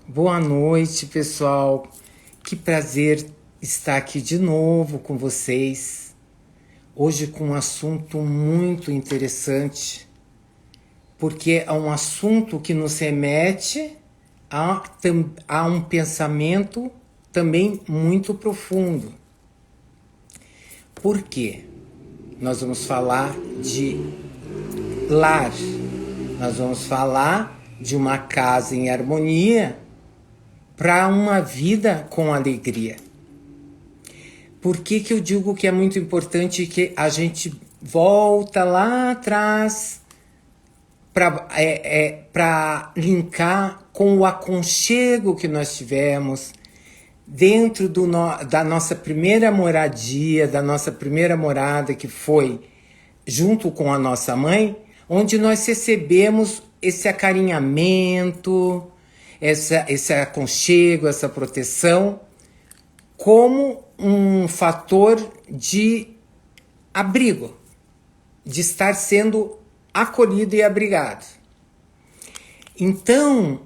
Boa noite, pessoal. Que prazer estar aqui de novo com vocês. Hoje com um assunto muito interessante, porque é um assunto que nos remete a um pensamento também muito profundo. Por quê? Nós vamos falar de lar. Nós vamos falar de uma casa em harmonia para uma vida com alegria. Por que eu digo que é muito importante que a gente volta lá atrás para linkar com o aconchego que nós tivemos dentro da nossa primeira moradia, da nossa primeira morada, que foi junto com a nossa mãe, onde nós recebemos esse acarinhamento, esse aconchego, essa proteção, como um fator de abrigo, de estar sendo acolhido e abrigado. Então,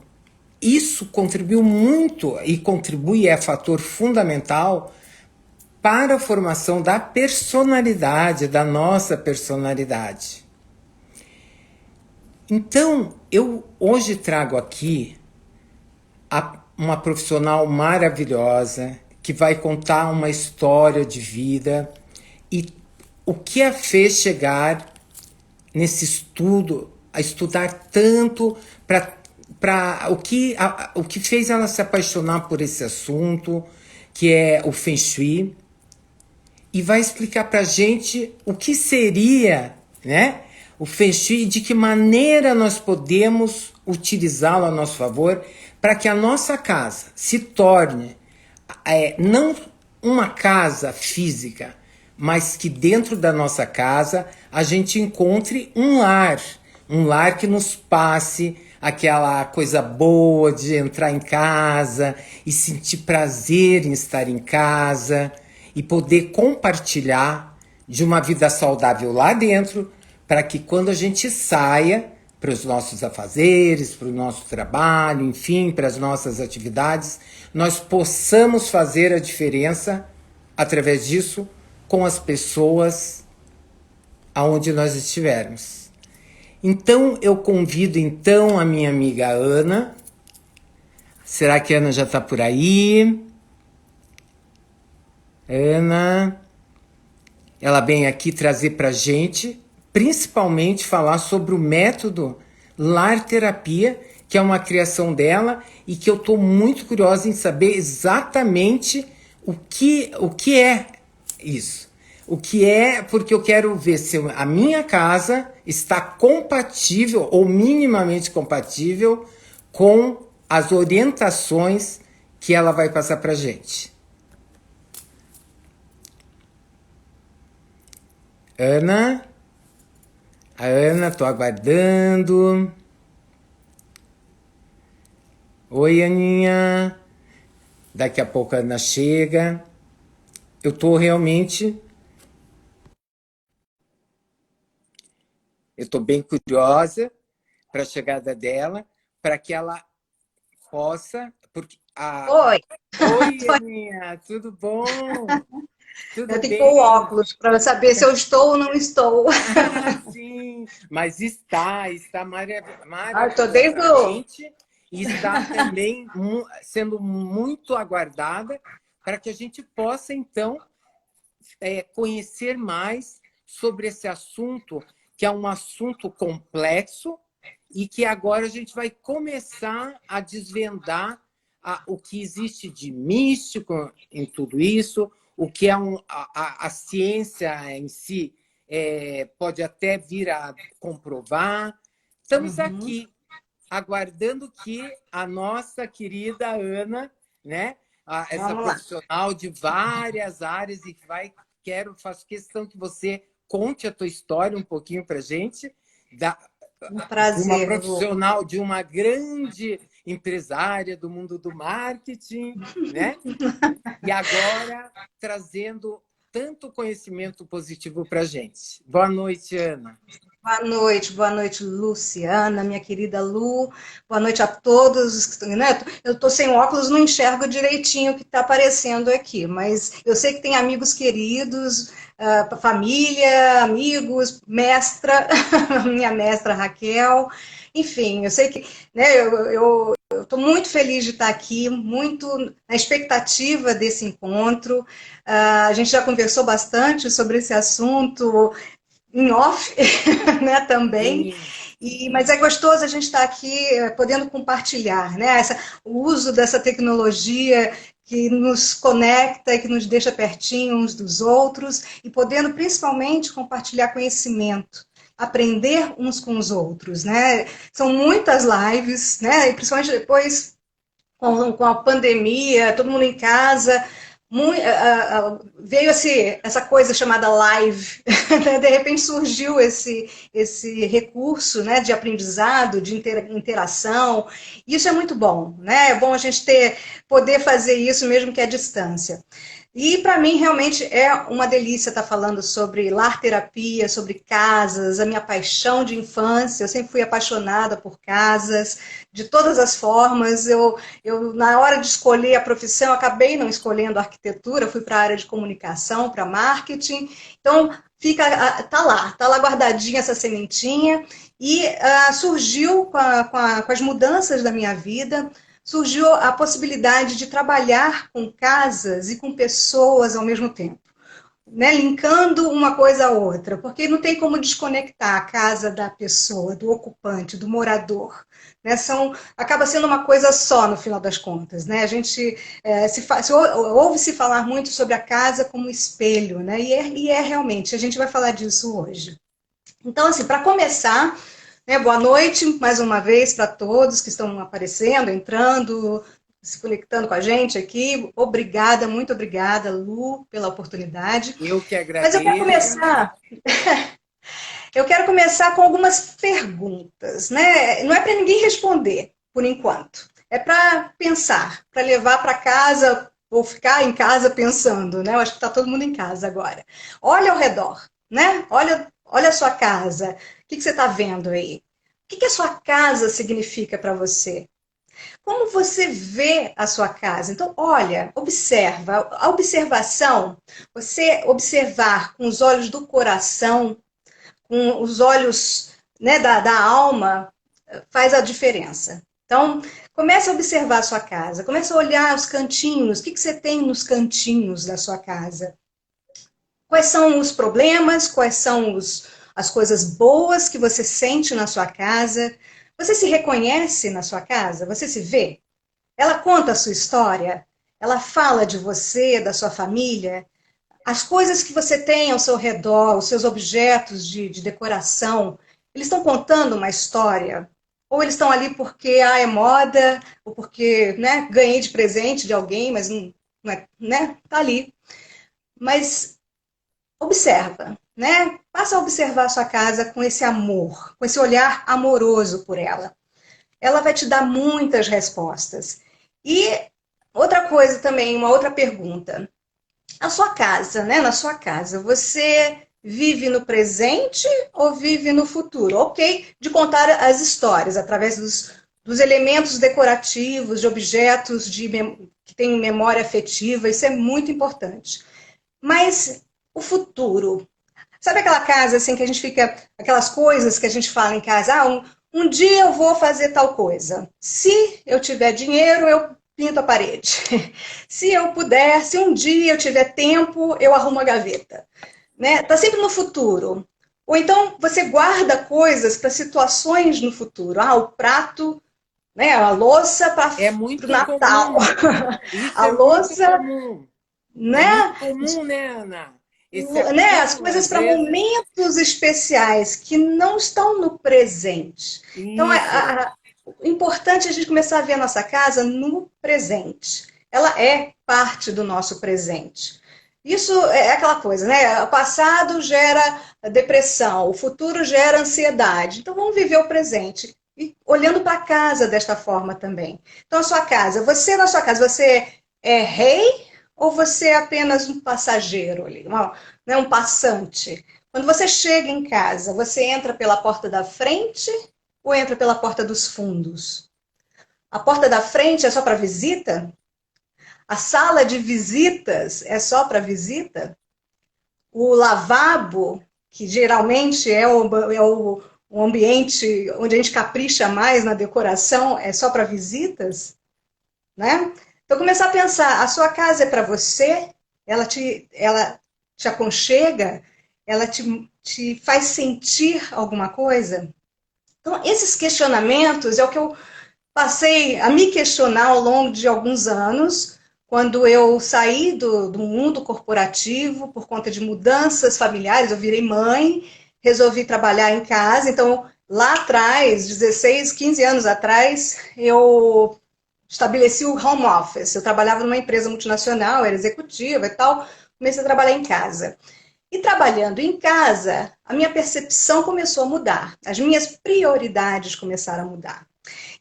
isso contribuiu muito e contribui, é fator fundamental para a formação da personalidade, da nossa personalidade. Então, eu hoje trago aqui uma profissional maravilhosa que vai contar uma história de vida e o que a fez chegar nesse estudo, a estudar tanto para o que fez ela se apaixonar por esse assunto, que é o Feng Shui, e vai explicar para a gente o que seria, né, o Feng Shui e de que maneira nós podemos utilizá-lo a nosso favor para que a nossa casa se torne não uma casa física, mas que dentro da nossa casa a gente encontre um lar que nos passe aquela coisa boa de entrar em casa e sentir prazer em estar em casa e poder compartilhar de uma vida saudável lá dentro, para que quando a gente saia para os nossos afazeres, para o nosso trabalho, enfim, para as nossas atividades, nós possamos fazer a diferença através disso com as pessoas aonde nós estivermos. Então eu convido então a minha amiga Ana. Será que a Ana já está por aí? Ana, ela vem aqui trazer para a gente, principalmente falar sobre o método Lar Terapia, que é uma criação dela e que eu estou muito curiosa em saber exatamente o que é isso. O que é, porque eu quero ver se a minha casa está compatível ou minimamente compatível com as orientações que ela vai passar para a gente. Ana, a Ana, estou aguardando. Oi, Aninha. Daqui a pouco a Ana chega. Eu estou realmente... Eu estou bem curiosa para a chegada dela, para que ela possa... Oi, Oi, Aninha, tudo bom? Tudo eu tenho que pôr o bem? óculos para saber se eu estou ou não estou. Ah, sim, mas está Estou desde o... maravilhosamente e está também sendo muito aguardada para que a gente possa, então, conhecer mais sobre esse assunto, que é um assunto complexo e que agora a gente vai começar a desvendar o que existe de místico em tudo isso, o que é a ciência em si pode até vir a comprovar. Estamos Uhum. aqui aguardando que a nossa querida Ana, né, essa Vamos lá. profissional de várias áreas e faço questão que você conte a tua história um pouquinho para gente, Um de uma prazer, Lu. profissional, de uma grande empresária do mundo do marketing, né? E agora trazendo tanto conhecimento positivo para a gente. Boa noite, Ana. Boa noite, Luciana, minha querida Lu. Boa noite a todos. Né? Eu estou sem óculos, não enxergo direitinho o que está aparecendo aqui, mas eu sei que tem amigos queridos, família, amigos, mestra, minha mestra Raquel. Enfim, eu sei que né, eu estou muito feliz de estar aqui, muito na expectativa desse encontro. A gente já conversou bastante sobre esse assunto em off, né, também. Sim. Mas é gostoso a gente estar aqui podendo compartilhar, né, o uso dessa tecnologia que nos conecta, que nos deixa pertinho uns dos outros e podendo principalmente compartilhar conhecimento, aprender uns com os outros, né? São muitas lives, né? E principalmente depois com a pandemia, todo mundo em casa, veio essa coisa chamada live, né? De repente surgiu esse recurso, né, de aprendizado, de interação. Isso é muito bom, né? É bom a gente poder fazer isso mesmo que à distância. E para mim realmente é uma delícia estar falando sobre lar terapia, sobre casas, a minha paixão de infância. Eu sempre fui apaixonada por casas, de todas as formas. Na hora de escolher a profissão, acabei não escolhendo arquitetura, fui para a área de comunicação, para marketing. Então, tá lá guardadinha essa sementinha. E surgiu com as mudanças da minha vida, surgiu a possibilidade de trabalhar com casas e com pessoas ao mesmo tempo, né, linkando uma coisa à outra, porque não tem como desconectar a casa da pessoa, do ocupante, do morador. Né, acaba sendo uma coisa só no final das contas. Né? A gente ouve-se falar muito sobre a casa como espelho, né? E é realmente, a gente vai falar disso hoje. Então, assim, para começar, né, boa noite mais uma vez para todos que estão aparecendo, entrando, se conectando com a gente aqui. Obrigada, muito obrigada, Lu, pela oportunidade. Eu que Mas agradeço. eu quero começar com algumas perguntas, né? Não é para ninguém responder, por enquanto. É para pensar, para levar para casa ou ficar em casa pensando, né? Eu acho que está todo mundo em casa agora. Olha ao redor, né? Olha a sua casa. O que você está vendo aí? O que a sua casa significa para você? Como você vê a sua casa? Então, olha, observa. A observação, você observar com os olhos do coração, com os olhos, né, da alma, faz a diferença. Então, comece a observar a sua casa, comece a olhar os cantinhos, o que você tem nos cantinhos da sua casa. Quais são os problemas, quais são as coisas boas que você sente na sua casa. Você se reconhece na sua casa? Você se vê? Ela conta a sua história? Ela fala de você, da sua família? As coisas que você tem ao seu redor, os seus objetos de decoração, eles estão contando uma história? Ou eles estão ali porque é moda, ou porque né, ganhei de presente de alguém, mas não é, né? Tá ali. Mas observa, né? Passa a observar a sua casa com esse amor, com esse olhar amoroso por ela. Ela vai te dar muitas respostas. E outra coisa também, uma outra pergunta. A sua casa, né? Na sua casa, você vive no presente ou vive no futuro? Ok, de contar as histórias através dos elementos decorativos, de objetos que têm memória afetiva, isso é muito importante. Mas o futuro, sabe aquela casa assim que a gente fica, aquelas coisas que a gente fala em casa, um dia eu vou fazer tal coisa. Se eu tiver dinheiro, eu pinto a parede. Se eu puder, se um dia eu tiver tempo, eu arrumo a gaveta. Né? Tá sempre no futuro. Ou então você guarda coisas para situações no futuro. O prato, né, a louça para É o muito Natal. comum. Isso A é muito louça, comum. É muito né? comum, né, Ana? Esse Né, as acúmulo, coisas às para vezes. momentos especiais que não estão no presente. Então, Isso. o importante é a gente começar a ver a nossa casa no presente. Ela é parte do nosso presente. Isso é aquela coisa, né? O passado gera depressão, o futuro gera ansiedade. Então, vamos viver o presente. E olhando para a casa desta forma também. Então, a sua casa, você na sua casa, você é rei ou você é apenas um passageiro ali, né, um passante? Quando você chega em casa, você entra pela porta da frente ou entra pela porta dos fundos? A porta da frente é só para visita? A sala de visitas é só para visita? O lavabo, que geralmente o ambiente onde a gente capricha mais na decoração, é só para visitas, né? Então, começar a pensar, a sua casa é para você? Ela te aconchega? Ela te faz sentir alguma coisa? Então, esses questionamentos é o que eu passei a me questionar ao longo de alguns anos, quando eu saí do mundo corporativo por conta de mudanças familiares, eu virei mãe, resolvi trabalhar em casa, então lá atrás, 16, 15 anos atrás, eu estabeleci o home office. Eu trabalhava numa empresa multinacional, era executiva e tal, comecei a trabalhar em casa. E trabalhando em casa, a minha percepção começou a mudar, as minhas prioridades começaram a mudar.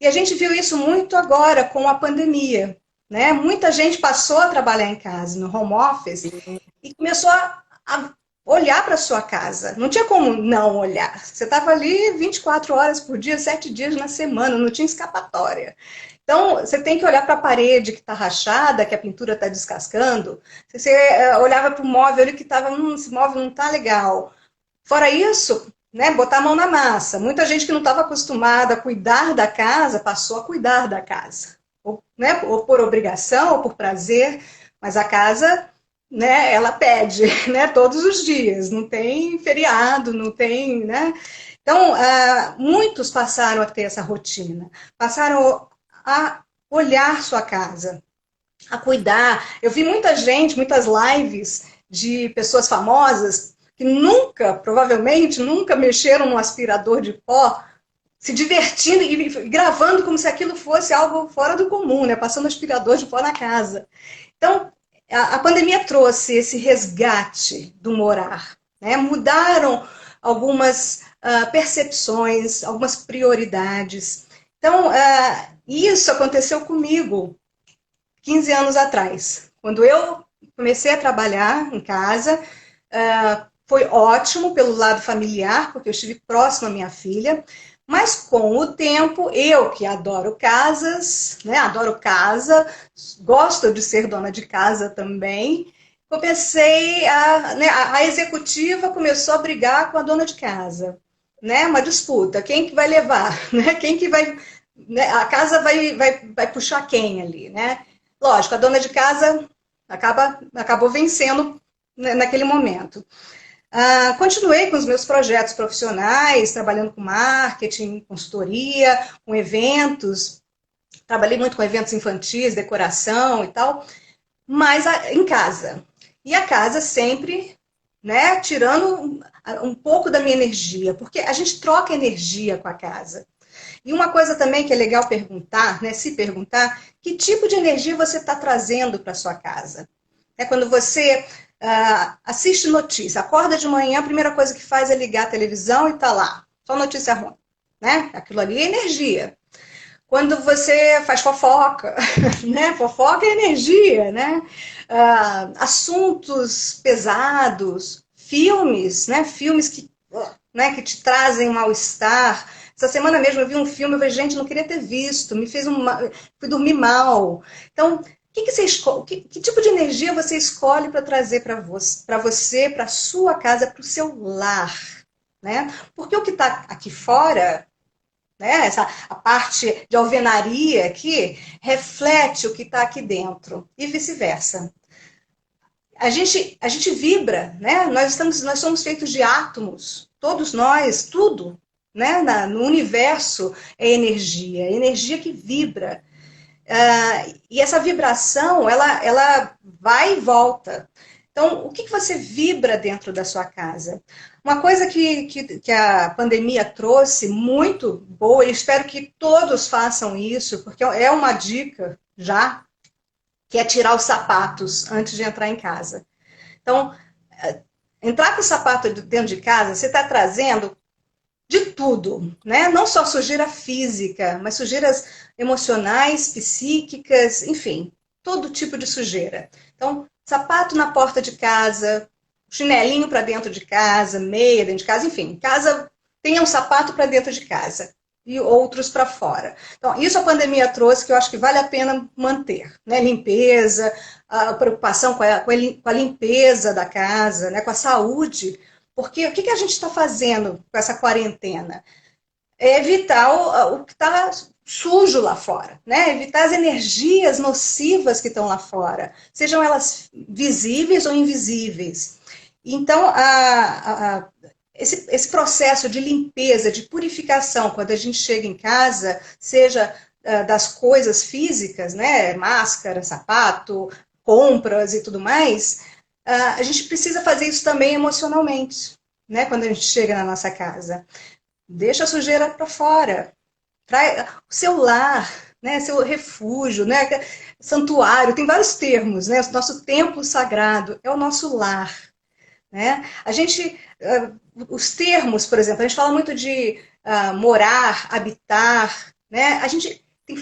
E a gente viu isso muito agora com a pandemia, né? Muita gente passou a trabalhar em casa, no home office, e começou a olhar para a sua casa. Não tinha como não olhar. Você estava ali 24 horas por dia, 7 dias na semana, não tinha escapatória. Então, você tem que olhar para a parede que está rachada, que a pintura está descascando. Você olhava para o móvel ali que estava, esse móvel não está legal. Fora isso, né, botar a mão na massa. Muita gente que não estava acostumada a cuidar da casa, passou a cuidar da casa. Ou, né, ou por obrigação, ou por prazer, mas a casa, né, ela pede, né, todos os dias. Não tem feriado, não tem, né? Então, muitos passaram a ter essa rotina. Passaram a olhar sua casa, a cuidar. Eu vi muita gente, muitas lives de pessoas famosas que nunca, provavelmente, nunca mexeram no aspirador de pó, se divertindo e gravando como se aquilo fosse algo fora do comum, né? Passando aspirador de pó na casa. Então, a pandemia trouxe esse resgate do morar, né? Mudaram algumas percepções, algumas prioridades. Então, isso aconteceu comigo 15 anos atrás. Quando eu comecei a trabalhar em casa, foi ótimo pelo lado familiar, porque eu estive próximo à minha filha, mas com o tempo, eu que adoro casas, né, adoro casa, gosto de ser dona de casa também, comecei a executiva começou a brigar com a dona de casa, né, uma disputa, quem que vai levar, né, quem que vai, né, a casa vai puxar quem ali, né? Lógico, a dona de casa acabou vencendo naquele momento. Continuei com os meus projetos profissionais, trabalhando com marketing, consultoria, com eventos. Trabalhei muito com eventos infantis, decoração e tal, mas em casa. E a casa sempre, né, tirando um pouco da minha energia, porque a gente troca energia com a casa. E uma coisa também que é legal perguntar, né, se perguntar, que tipo de energia você está trazendo para sua casa? É quando você assiste notícia, acorda de manhã, a primeira coisa que faz é ligar a televisão e tá lá, só notícia ruim, né? Aquilo ali é energia. Quando você faz fofoca, né? Fofoca é energia, né? Assuntos pesados, filmes, né? Filmes que te trazem mal-estar. Essa semana mesmo eu vi um filme, eu falei, gente, não queria ter visto, fui dormir mal. Então, que tipo de energia você escolhe para trazer para você, para a sua casa, para o seu lar, né? Porque o que está aqui fora, né? A parte de alvenaria aqui reflete o que está aqui dentro e vice-versa. A gente vibra, né? Nós somos feitos de átomos, todos nós, tudo, né? No universo é energia que vibra. E essa vibração, ela vai e volta. Então, o que você vibra dentro da sua casa? Uma coisa que a pandemia trouxe muito boa, e espero que todos façam isso, porque é uma dica já, que é tirar os sapatos antes de entrar em casa. Então, entrar com o sapato dentro de casa, você está trazendo de tudo, né? Não só sujeira física, mas sujeiras emocionais, psíquicas, enfim, todo tipo de sujeira. Então, sapato na porta de casa, chinelinho para dentro de casa, meia dentro de casa, enfim, casa tenha um sapato para dentro de casa e outros para fora. Então, isso a pandemia trouxe que eu acho que vale a pena manter, né? Limpeza, a preocupação com a limpeza da casa, né? Com a saúde, porque o que a gente está fazendo com essa quarentena? É evitar o que está sujo lá fora, né? Evitar as energias nocivas que estão lá fora, sejam elas visíveis ou invisíveis. Então, esse processo de limpeza, de purificação, quando a gente chega em casa, seja das coisas físicas, né? Máscara, sapato, compras e tudo mais, a gente precisa fazer isso também emocionalmente, né? Quando a gente chega na nossa casa. Deixa a sujeira para fora. Trai o seu lar, né, seu refúgio, né, santuário, tem vários termos, né? O nosso templo sagrado é o nosso lar, né? A gente, os termos, por exemplo, a gente fala muito de morar, habitar, né? A gente tem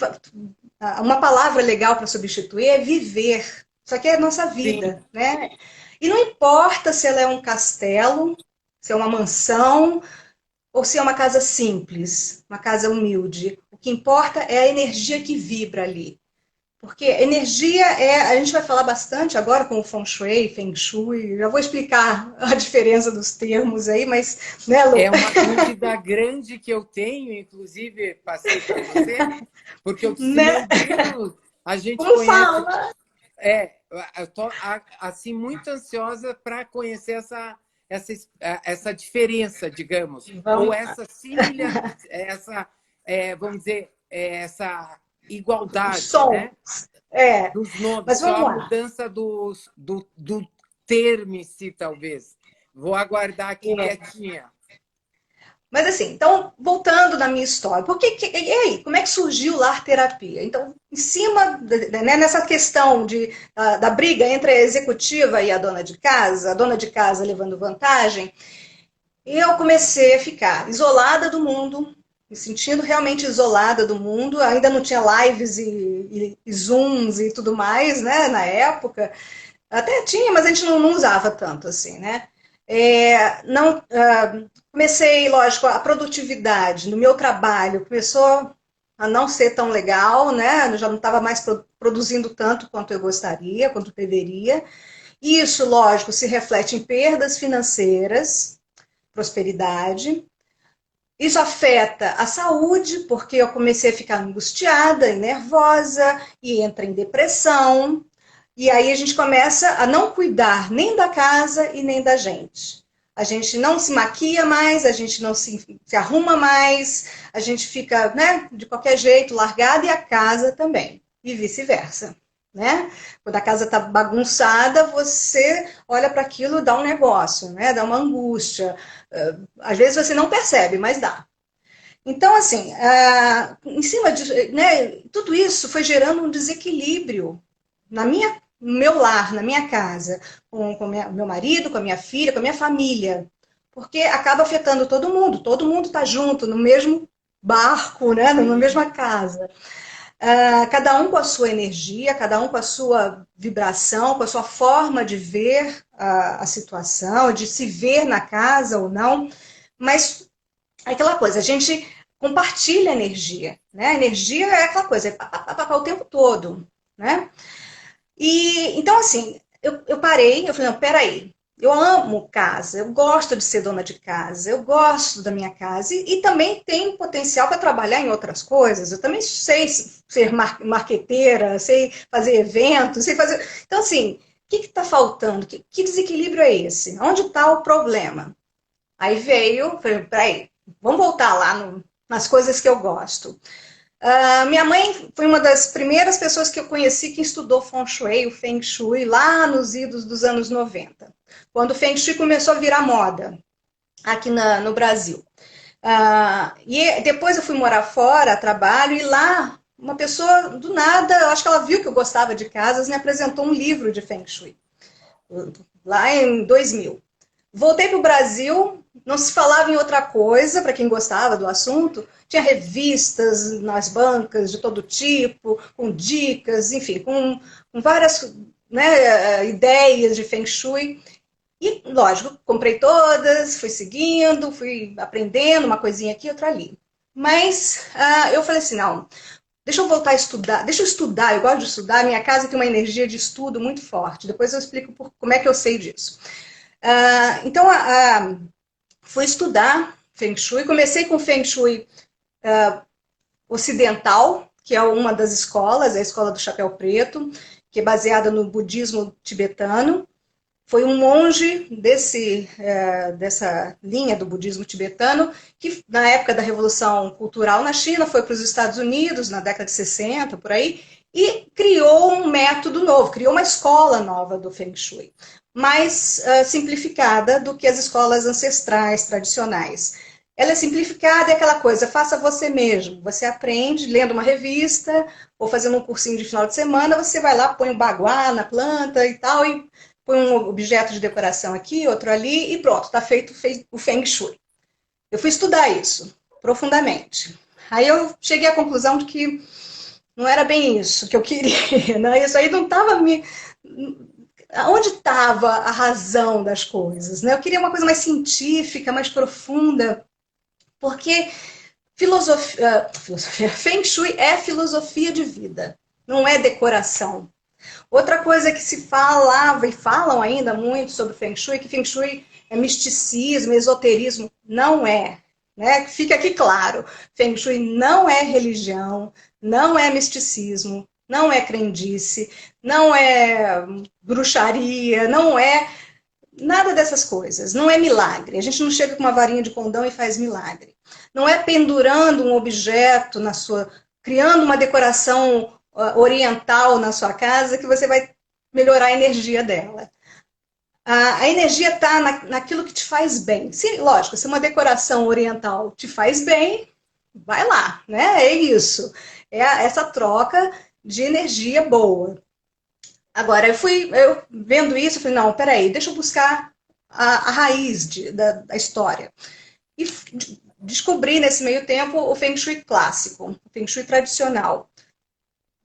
uma palavra legal para substituir é viver. Isso aqui é a nossa Sim. vida, né? E não importa se ela é um castelo, se é uma mansão, ou se é uma casa simples, uma casa humilde. O que importa é a energia que vibra ali. Porque energia é. A gente vai falar bastante agora com o Feng Shui, Feng Shui. Já vou explicar a diferença dos termos aí, mas, né, Lu? É uma dúvida grande que eu tenho, inclusive passei para você, porque eu disse, meu Né? Deus, a gente Como conhece. fala? É, eu estou assim muito ansiosa para conhecer essa diferença, digamos, ou Vamos. essa similar, essa, vamos dizer, essa O igualdade, som. né? É. Dos nomes, Mas só vamos a lá. mudança do termo em si, talvez. Vou aguardar aqui É. quietinha. Mas assim, então, voltando na minha história, e aí, como é que surgiu o Lar Terapia? Então, em cima, né, nessa questão da briga entre a executiva e a dona de casa levando vantagem, eu comecei a ficar isolada do mundo, me sentindo realmente isolada do mundo, ainda não tinha lives e Zooms e tudo mais, né, na época, até tinha, mas a gente não usava tanto assim, né? Não, comecei, lógico, a produtividade no meu trabalho começou a não ser tão legal, né? Eu já não estava mais produzindo tanto quanto eu gostaria, quanto deveria. Isso, lógico, se reflete em perdas financeiras, prosperidade. Isso afeta a saúde, porque eu comecei a ficar angustiada e nervosa, e entra em depressão, e aí a gente começa a não cuidar nem da casa e nem da gente. A gente não se maquia mais, a gente não se arruma mais, a gente fica, né, de qualquer jeito, largada e a casa também, e vice-versa. Né? Quando a casa está bagunçada, você olha para aquilo e dá um negócio, né? Dá uma angústia. Às vezes você não percebe, mas dá. Então, assim, em cima de, né, tudo isso foi gerando um desequilíbrio no meu lar, na minha casa, com meu marido, com a minha filha, com a minha família, porque acaba afetando todo mundo está junto no mesmo barco, né, na Sim. mesma casa. Cada um com a sua energia, cada um com a sua vibração, com a sua forma de ver a situação, de se ver na casa ou não, mas é aquela coisa, a gente compartilha energia, né? A energia é aquela coisa, é pá, pá, pá, pá, o tempo todo, né? E então, assim, eu parei, eu falei, não, peraí, eu amo casa, eu gosto de ser dona de casa, eu gosto da minha casa e também tenho potencial para trabalhar em outras coisas. Eu também sei ser marqueteira, sei fazer eventos, sei fazer. Então, assim, o que está faltando? Que desequilíbrio é esse? Onde está o problema? Aí veio, falei, peraí, vamos voltar lá nas coisas que eu gosto. Minha mãe foi uma das primeiras pessoas que eu conheci que estudou Feng Shui, o Feng Shui, lá nos idos dos anos 90, quando o Feng Shui começou a virar moda aqui no Brasil. E depois eu fui morar fora, a trabalho, e lá uma pessoa, do nada, eu acho que ela viu que eu gostava de casas, me apresentou um livro de Feng Shui, lá em 2000. Voltei para o Brasil, não se falava em outra coisa, para quem gostava do assunto. Tinha revistas nas bancas de todo tipo, com dicas, enfim, com várias, né, ideias de Feng Shui. E, lógico, comprei todas, fui seguindo, fui aprendendo uma coisinha aqui, outra ali. Mas eu falei assim, não, deixa eu voltar a estudar, deixa eu estudar, eu gosto de estudar, minha casa tem uma energia de estudo muito forte. Depois eu explico como é que eu sei disso. Então, fui estudar Feng Shui, comecei com Feng Shui ocidental, que é uma das escolas, a escola do Chapéu Preto, que é baseada no budismo tibetano. Foi um monge dessa linha do budismo tibetano que, na época da Revolução Cultural na China, foi para os Estados Unidos, na década de 60, por aí, e criou um método novo, criou uma escola nova do Feng Shui, mais simplificada do que as escolas ancestrais, tradicionais. Ela é simplificada, é aquela coisa, faça você mesmo. Você aprende lendo uma revista ou fazendo um cursinho de final de semana, você vai lá, põe um baguá na planta e tal, e põe um objeto de decoração aqui, outro ali, e pronto, está feito o Feng Shui. Eu fui estudar isso profundamente. Aí eu cheguei à conclusão de que não era bem isso que eu queria, né? Isso aí não estava me... Onde estava a razão das coisas? Né? Eu queria uma coisa mais científica, mais profunda, porque Feng Shui é filosofia de vida, não é decoração. Outra coisa que se falava e falam ainda muito sobre Feng Shui é que Feng Shui é misticismo, esoterismo. Não é. Né? Fica aqui claro, Feng Shui não é religião, não é misticismo, não é crendice, não é bruxaria, não é nada dessas coisas. Não é milagre. A gente não chega com uma varinha de condão e faz milagre. Não é pendurando um objeto na sua... criando uma decoração oriental na sua casa que você vai melhorar a energia dela. A energia está naquilo que te faz bem. Lógico, se uma decoração oriental te faz bem, vai lá, né? É isso. É essa troca de energia boa. Agora, eu vendo isso, eu falei, não, peraí, deixa eu buscar a raiz da história. E descobri nesse meio tempo o Feng Shui clássico, o Feng Shui tradicional.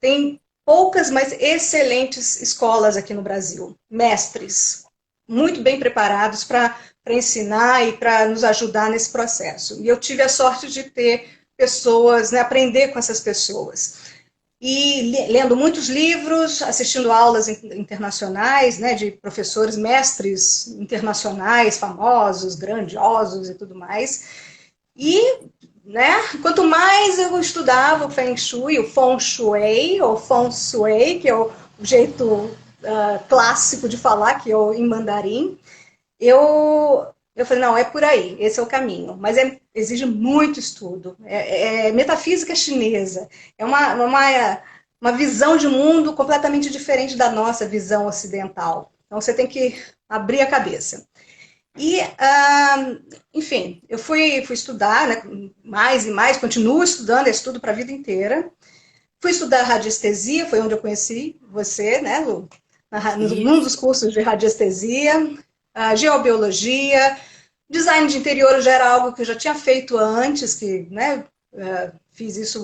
Tem poucas, mas excelentes escolas aqui no Brasil, mestres, muito bem preparados para ensinar e para nos ajudar nesse processo. E eu tive a sorte de ter pessoas, né, aprender com essas pessoas. E lendo muitos livros, assistindo aulas internacionais, né, de professores, mestres internacionais, famosos, grandiosos e tudo mais. E, né, quanto mais eu estudava o Feng Shui, o Feng Shui, ou Feng Shui, que é o jeito clássico de falar, que é em mandarim, eu falei, não, é por aí, esse é o caminho. Mas exige muito estudo. É metafísica chinesa. É uma visão de mundo completamente diferente da nossa visão ocidental. Então, você tem que abrir a cabeça. E, enfim, eu fui estudar, né, mais e mais, continuo estudando, estudo para a vida inteira. Fui estudar radiestesia, foi onde eu conheci você, né, Lu? Num dos cursos de radiestesia, geobiologia, design de interior já era algo que eu já tinha feito antes, que, né, fiz isso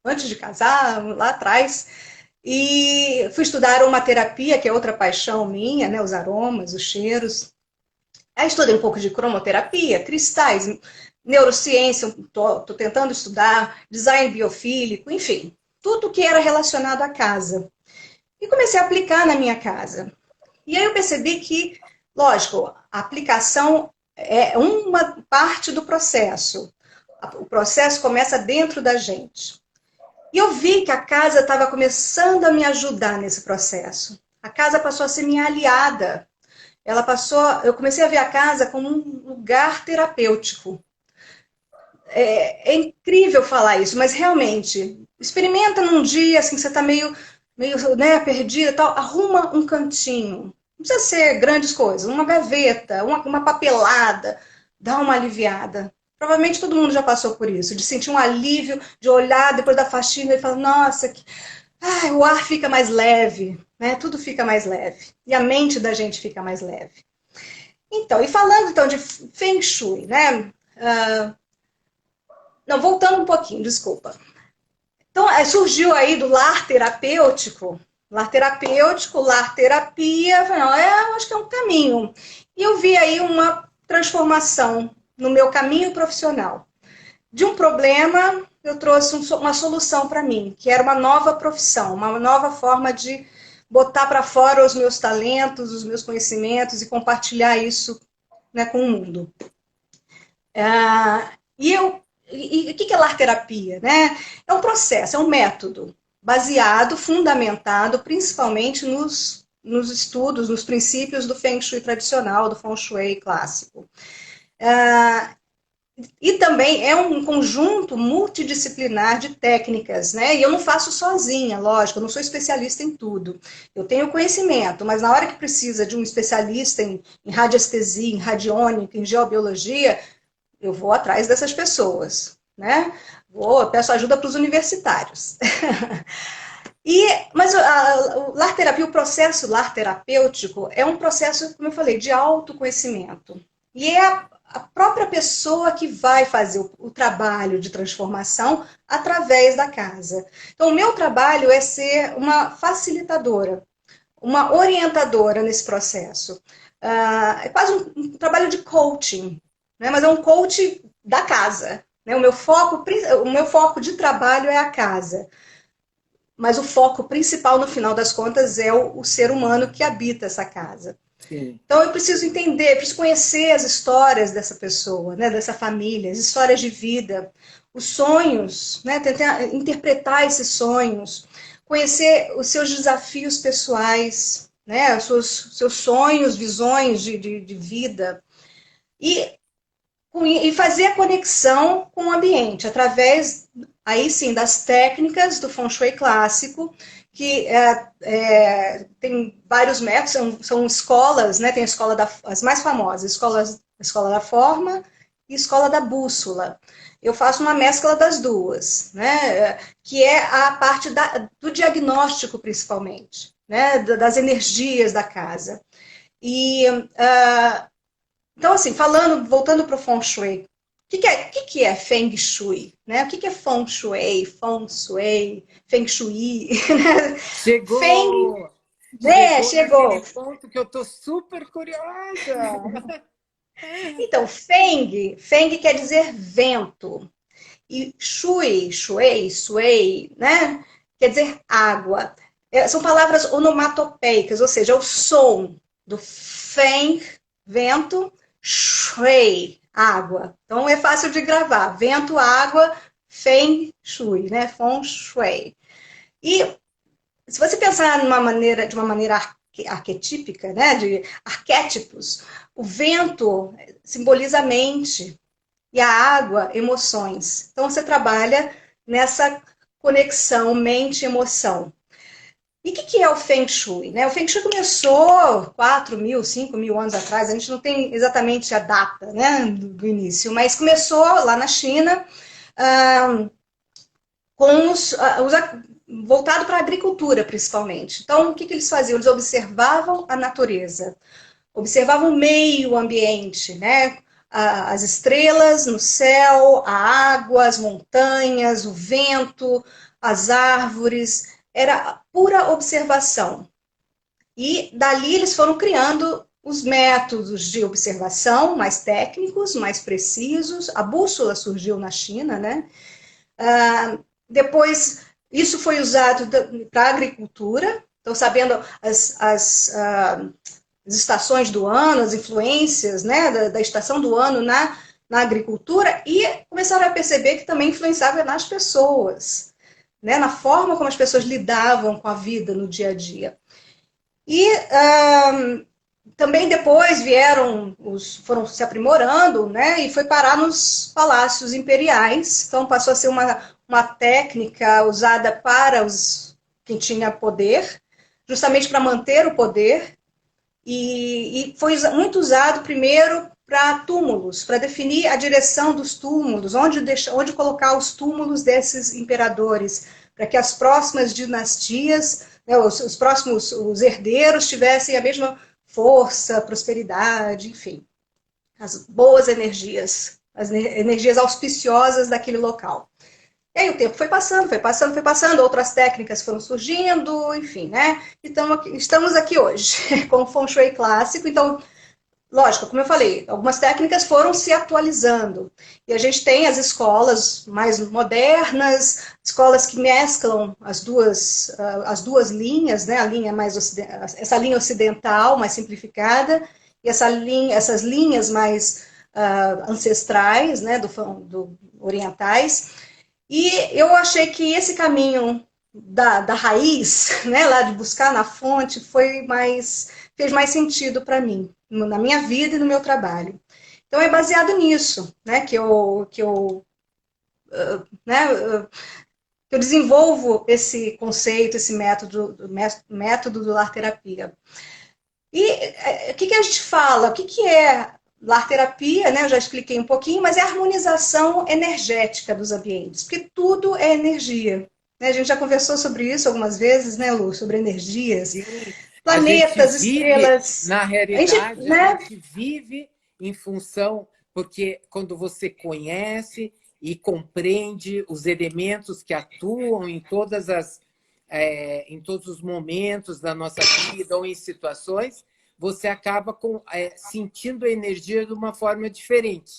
antes de casar, lá atrás. E fui estudar aromaterapia, que é outra paixão minha, né, os aromas, os cheiros. Aí estudei um pouco de cromoterapia, cristais, neurociência, estou tentando estudar, design biofílico, enfim, tudo que era relacionado à casa. E comecei a aplicar na minha casa. E aí eu percebi que, lógico, a aplicação é uma parte do processo. O processo começa dentro da gente. E eu vi que a casa estava começando a me ajudar nesse processo. A casa passou a ser minha aliada. Eu comecei a ver a casa como um lugar terapêutico. É incrível falar isso, mas realmente, experimenta num dia, assim, que você está meio né, perdida, tal, arruma um cantinho. Não precisa ser grandes coisas, uma gaveta, uma papelada, dá uma aliviada. Provavelmente todo mundo já passou por isso, de sentir um alívio, de olhar depois da faxina e falar, nossa, o ar fica mais leve, né? Tudo fica mais leve. E a mente da gente fica mais leve. Então, e falando então de Feng Shui, né? Não, voltando um pouquinho, desculpa. Então, surgiu aí do lar terapêutico, lar terapêutico, lar terapia, eu falei, não, eu acho que é um caminho. E eu vi aí uma transformação no meu caminho profissional. De um problema, eu trouxe uma solução para mim, que era uma nova profissão, uma nova forma de botar para fora os meus talentos, os meus conhecimentos e compartilhar isso, né, com o mundo. E o que é lar terapia, né? É um processo, é um método baseado, fundamentado principalmente nos estudos, nos princípios do Feng Shui tradicional, do Feng Shui clássico. E também é um conjunto multidisciplinar de técnicas, né? E eu não faço sozinha, lógico, eu não sou especialista em tudo. Eu tenho conhecimento, mas na hora que precisa de um especialista em radiestesia, em radiônica, em geobiologia, eu vou atrás dessas pessoas, né? Peço ajuda para os universitários. Mas o lar terapia, o processo lar terapêutico é um processo, como eu falei, de autoconhecimento. E é a própria pessoa que vai fazer o trabalho de transformação através da casa. Então, o meu trabalho é ser uma facilitadora, uma orientadora nesse processo. É quase um trabalho de coaching, né? Mas é um coach da casa. Né? O meu foco de trabalho é a casa. Mas o foco principal, no final das contas, é o ser humano que habita essa casa. Sim. Então eu preciso entender, preciso conhecer as histórias dessa pessoa, né, dessa família, as histórias de vida, os sonhos, né, tentar interpretar esses sonhos, conhecer os seus desafios pessoais, né, os seus sonhos, visões de vida, e fazer a conexão com o ambiente, através, aí sim, das técnicas do Feng Shui clássico, que tem vários métodos, são escolas, né? Tem a escola as mais famosas, a escola da forma e a escola da bússola. Eu faço uma mescla das duas, né? Que é a parte do diagnóstico, principalmente, né? Das energias da casa. Então, assim, voltando para o Feng Shui, que é Feng Shui? Né? O que é Feng Shui, Feng Shui, Feng Shui? Feng, Chegou! né? Chegou naquele Chegou. ponto que eu tô super curiosa. Então, Feng quer dizer vento. E Shui, né? Quer dizer água. São palavras onomatopeicas, ou seja, é o som do Feng, vento, Shui, água. Então é fácil de gravar. Vento, água, Feng Shui, né? Feng Shui. E se você pensar de uma maneira arquetípica, né? De arquétipos, o vento simboliza a mente e a água, emoções. Então você trabalha nessa conexão mente-emoção. E o que é o Feng Shui? Né? O Feng Shui começou 4.000, 5.000 anos atrás, a gente não tem exatamente a data, né, do início, mas começou lá na China, com voltado para a agricultura, principalmente. Então, o que eles faziam? Eles observavam a natureza, observavam o meio ambiente, né? As estrelas no céu, a água, as montanhas, o vento, as árvores, era pura observação. E dali eles foram criando os métodos de observação mais técnicos, mais precisos. A bússola surgiu na China, né? Depois, isso foi usado para a agricultura. Então, sabendo as estações do ano, as influências, né, da estação do ano na agricultura, e começaram a perceber que também influenciava nas pessoas, né, na forma como as pessoas lidavam com a vida no dia a dia. E também depois foram se aprimorando, né, e foi parar nos palácios imperiais. Então passou a ser uma técnica usada para quem tinha poder, justamente para manter o poder, e foi muito usado primeiro para túmulos, para definir a direção dos túmulos, onde colocar os túmulos desses imperadores, para que as próximas dinastias, né, os herdeiros tivessem a mesma força, prosperidade, enfim, as boas energias, as energias auspiciosas daquele local. E aí o tempo foi passando, foi passando, foi passando, outras técnicas foram surgindo, enfim, né? Então, estamos aqui hoje com o Feng Shui clássico. Então, lógico, como eu falei, algumas técnicas foram se atualizando. E a gente tem as escolas mais modernas, escolas que mesclam as duas linhas, né? A linha essa linha ocidental, mais simplificada, e essas linhas mais ancestrais, né? Do orientais. E eu achei que esse caminho da raiz, né, lá de buscar na fonte, fez mais sentido para mim, na minha vida e no meu trabalho. Então é baseado nisso, né, né, que eu desenvolvo esse conceito, esse método do lar terapia. E o que a gente fala? O que é lar terapia, né? Eu já expliquei um pouquinho, mas é a harmonização energética dos ambientes, porque tudo é energia. Né? A gente já conversou sobre isso algumas vezes, né, Lu? Sobre energias, Sim, a gente planetas, vive, estrelas. na A gente, realidade, a né? gente vive em função, porque quando você conhece e compreende os elementos que atuam em em todos os momentos da nossa vida ou em situações, você acaba sentindo a energia de uma forma diferente,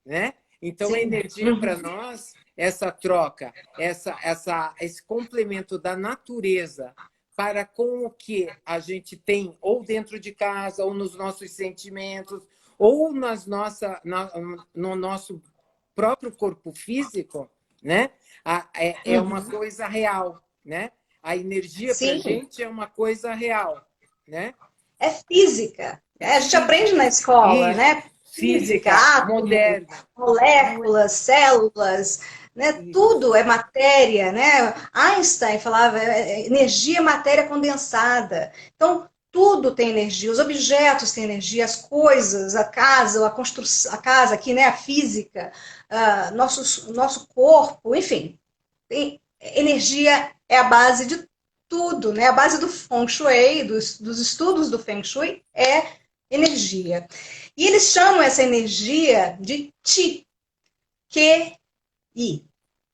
né? Então, a Sim. energia para nós, essa troca, esse complemento da natureza para com o que a gente tem ou dentro de casa, ou nos nossos sentimentos, ou no nosso próprio corpo físico, né? É uma Uhum. coisa real, né? A energia para a Sim, gente é uma coisa real, né? é física. É A gente aprende na física. escola, Isso. né? Física, Física átomos, moderna. Não é moléculas, células, né? isso. Tudo é matéria, né? Einstein falava energia, matéria condensada. Então, tudo tem energia, os objetos têm energia, as coisas, a casa, a construção, a casa aqui, né? A física, nosso corpo, enfim, energia é a base de tudo, né? A base do Feng Shui, dos estudos do Feng Shui, é energia. E eles chamam essa energia de Qi, Q-I,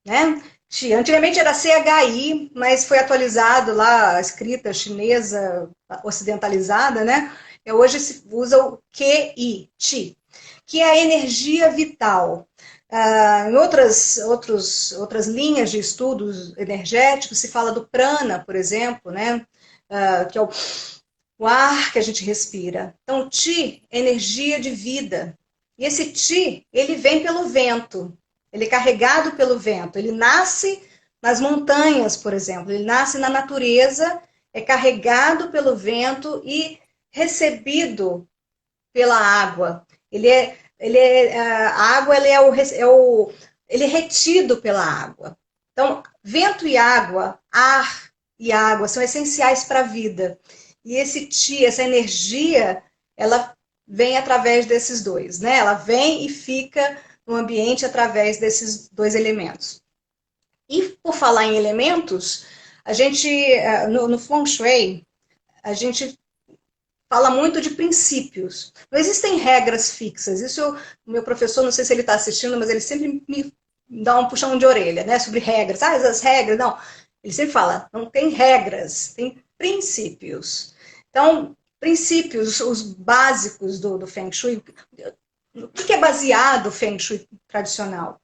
né? Qi. Antigamente era CHI, mas foi atualizado lá, a escrita chinesa ocidentalizada, né? Hoje se usa o QI, Qi, que é a energia vital. Em outras linhas de estudos energéticos, se fala do prana, por exemplo, né? Que é o ar que a gente respira. Então, o Ti é energia de vida. E esse Ti, ele vem pelo vento. Ele é carregado pelo vento. Ele nasce nas montanhas, por exemplo. Ele nasce na natureza, é carregado pelo vento e recebido pela água. A água ele é retido pela água. Então, vento e água, ar e água são essenciais para a vida. E essa energia, ela vem através desses dois, né? Ela vem e fica no ambiente através desses dois elementos. E por falar em elementos, a gente no Feng Shui, a gente fala muito de princípios. Não existem regras fixas. Isso, o meu professor, não sei se ele está assistindo, mas ele sempre me dá um puxão de orelha, né? Sobre regras. As regras, não. Ele sempre fala, não tem regras, tem princípios. Então, princípios, os básicos do Feng Shui. O que é baseado o Feng Shui tradicional?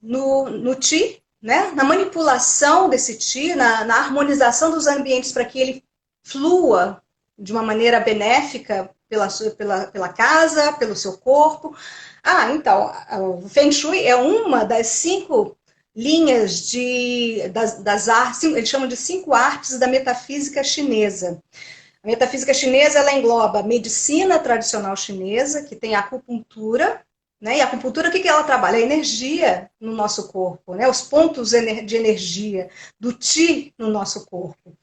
No Qi, né? Na manipulação desse Qi, na harmonização dos ambientes para que ele flua de uma maneira benéfica pela casa, pelo seu corpo. Então, o Feng Shui é uma das 5 linhas das artes, eles chamam de 5 artes da metafísica chinesa. A metafísica chinesa ela engloba a medicina tradicional chinesa, que tem a acupuntura, né? E a acupuntura, o que ela trabalha? A energia no nosso corpo, né? Os pontos de energia do Qi no nosso corpo.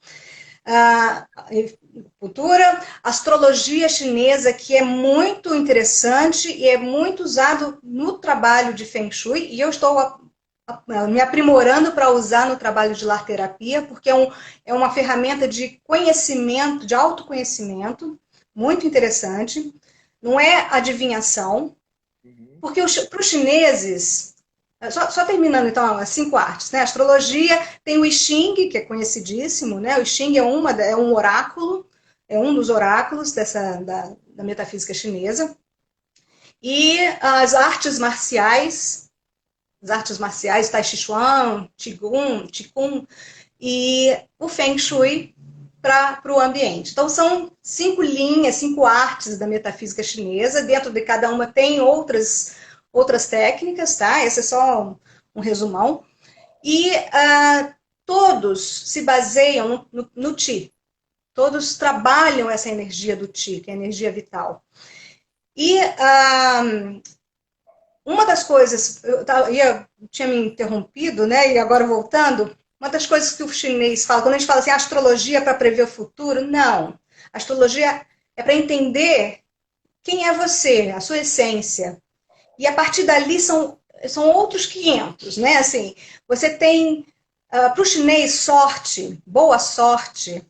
Cultura, astrologia chinesa, que é muito interessante e é muito usado no trabalho de Feng Shui, e eu estou me aprimorando para usar no trabalho de lar terapia, porque é uma ferramenta de conhecimento, de autoconhecimento, muito interessante. Não é adivinhação, Uhum. porque para os chineses, Só terminando, então, as 5 artes, né? Astrologia, tem o I Ching, que é conhecidíssimo, né? O I Ching é um oráculo, é um dos oráculos da metafísica chinesa. E as artes marciais, Tai Chi Chuan, Qigong e o Feng Shui para o ambiente. Então, são 5 linhas, 5 artes da metafísica chinesa. Dentro de cada uma tem outras técnicas, tá? Esse é só um resumão. E todos se baseiam no Qi. Todos trabalham essa energia do Qi, que é a energia vital. E uma das coisas, tinha me interrompido, né? E agora voltando, uma das coisas que o chinês fala, quando a gente fala assim, astrologia para prever o futuro, não. A astrologia é para entender quem é você, a sua essência. E a partir dali são outros 500, né? Assim, você tem, para o chinês, sorte, boa sorte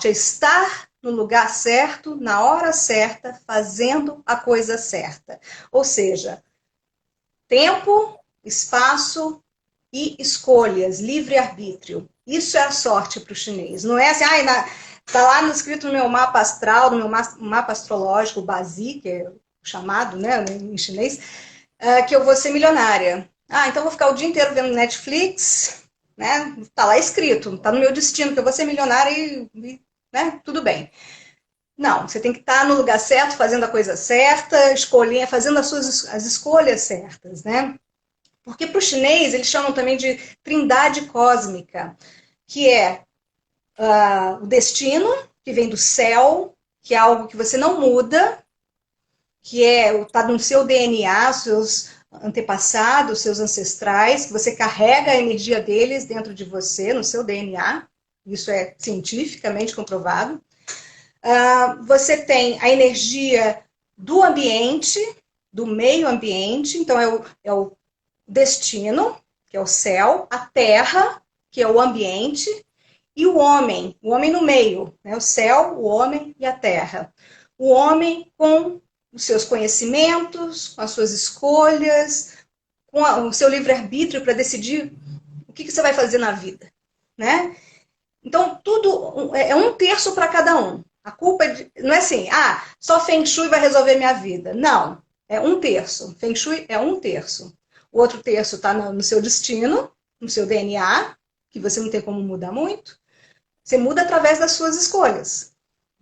é estar no lugar certo, na hora certa, fazendo a coisa certa. Ou seja, tempo, espaço e escolhas, livre-arbítrio. Isso é a sorte para o chinês. Não é assim, está lá no escrito no meu mapa astral, no meu mapa astrológico, o Bazi, que é chamado, né, em chinês, que eu vou ser milionária. Então vou ficar o dia inteiro vendo Netflix, né? Tá lá escrito, tá no meu destino que eu vou ser milionária e né, tudo bem. Não, você tem que estar no lugar certo, fazendo a coisa certa, fazendo as escolhas certas, né? Porque para o chinês eles chamam também de trindade cósmica, que é o destino, que vem do céu, que é algo que você não muda, que está no seu DNA, seus antepassados, seus ancestrais, que você carrega a energia deles dentro de você, no seu DNA. Isso é cientificamente comprovado. Você tem a energia do ambiente, do meio ambiente, então é o destino, que é o céu, a terra, que é o ambiente, e o homem no meio, né? O céu, o homem e a terra. O homem com os seus conhecimentos, com as suas escolhas, com o seu livre-arbítrio para decidir o que você vai fazer na vida, né? Então, tudo é 1/3 para cada um. A culpa não é assim, só Feng Shui vai resolver minha vida. Não, é 1/3. Feng Shui é 1/3. O outro terço está no seu destino, no seu DNA, que você não tem como mudar muito. Você muda através das suas escolhas,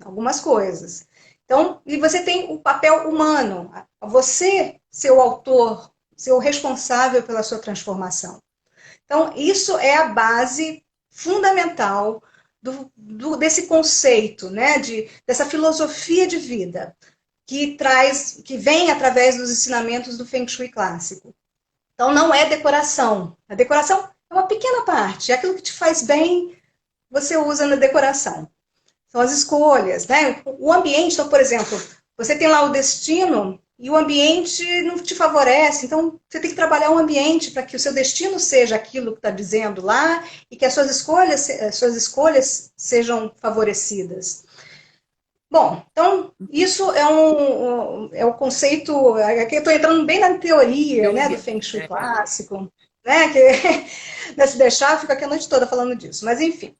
algumas coisas. Então, e você tem o papel humano, você ser o autor, ser o responsável pela sua transformação. Então, isso é a base fundamental desse conceito, né, dessa filosofia de vida que vem através dos ensinamentos do Feng Shui clássico. Então, não é decoração. A decoração é uma pequena parte. É aquilo que te faz bem, você usa na decoração. São as escolhas, né? O ambiente, então, por exemplo, você tem lá o destino e o ambiente não te favorece. Então, você tem que trabalhar o ambiente para que o seu destino seja aquilo que está dizendo lá e que as suas escolhas sejam favorecidas. Bom, então, isso é o conceito, aqui eu estou entrando bem na teoria, né, do Feng Shui clássico, né, que se deixar, fica aqui a noite toda falando disso, mas enfim.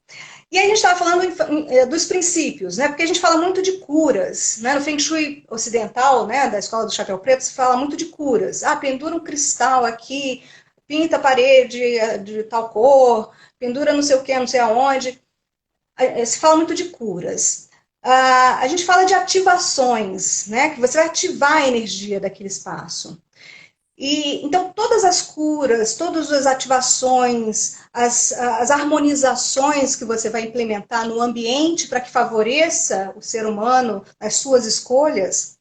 E aí a gente estava falando dos princípios, né, porque a gente fala muito de curas, né, no Feng Shui ocidental, né, da escola do chapéu preto, se fala muito de curas. Pendura um cristal aqui, pinta a parede de tal cor, pendura não sei o que, não sei aonde. Se fala muito de curas. A gente fala de ativações, né? Que você vai ativar a energia daquele espaço. Então, todas as curas, todas as ativações, as harmonizações que você vai implementar no ambiente para que favoreça o ser humano, as suas escolhas,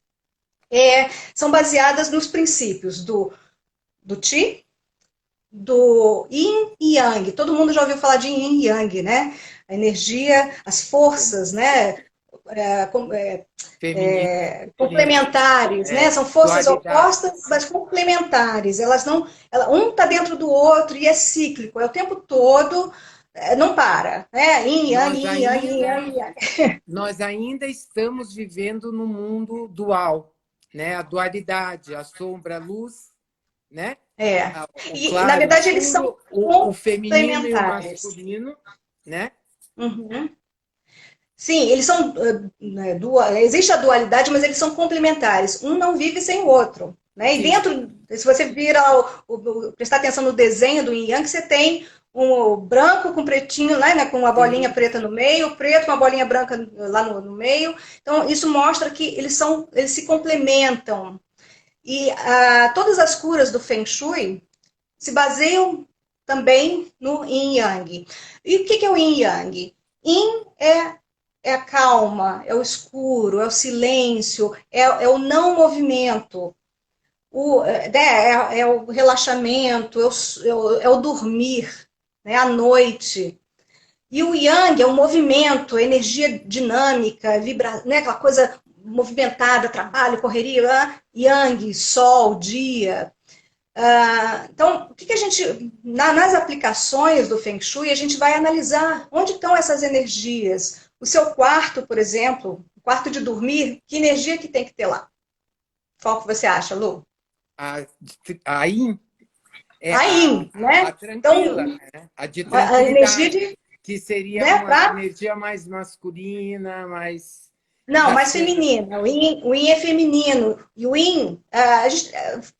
são baseadas nos princípios do Qi, do Yin e Yang. Todo mundo já ouviu falar de Yin e Yang, né? A energia, as forças, né? Complementares, né? São forças opostas, mas complementares. Um está dentro do outro e é cíclico, é o tempo todo, não para, né? Yin, yang, yin, yang, yin, yang. Nós ainda estamos vivendo no mundo dual, né? A dualidade, a sombra, a luz, né? É. O E, na claro e o verdade, eles são escuro, o feminino e o complementares. masculino, né? Uhum. Sim, eles são existe a dualidade, mas eles são complementares. Um não vive sem o outro, né? E Sim. dentro, se você vira prestar atenção no desenho do Yin Yang, você tem um branco com pretinho, né, com uma bolinha Sim. preta no meio, o preto com uma bolinha branca lá no meio. Então isso mostra que eles se complementam. E todas as curas do Feng Shui se baseiam também no Yin Yang. E o que é o Yin Yang? Yin é a calma, é o escuro, é o silêncio, é o não movimento, é o relaxamento, é o dormir, né, à noite. E o Yang é o movimento, a energia dinâmica, né, aquela coisa movimentada, trabalho, correria, Yang, sol, dia. Então, o que a gente, nas aplicações do Feng Shui, a gente vai analisar onde estão essas energias. O seu quarto, por exemplo, o quarto de dormir, que energia que tem que ter lá? Qual que você acha, Lu? A, a yin é A Yin, a né? tranquila, Então, né? A de a energia tranquilidade, de, que seria né, uma para energia mais masculina, mais não, mais racional. feminina. O Yin é feminino. E o Yin,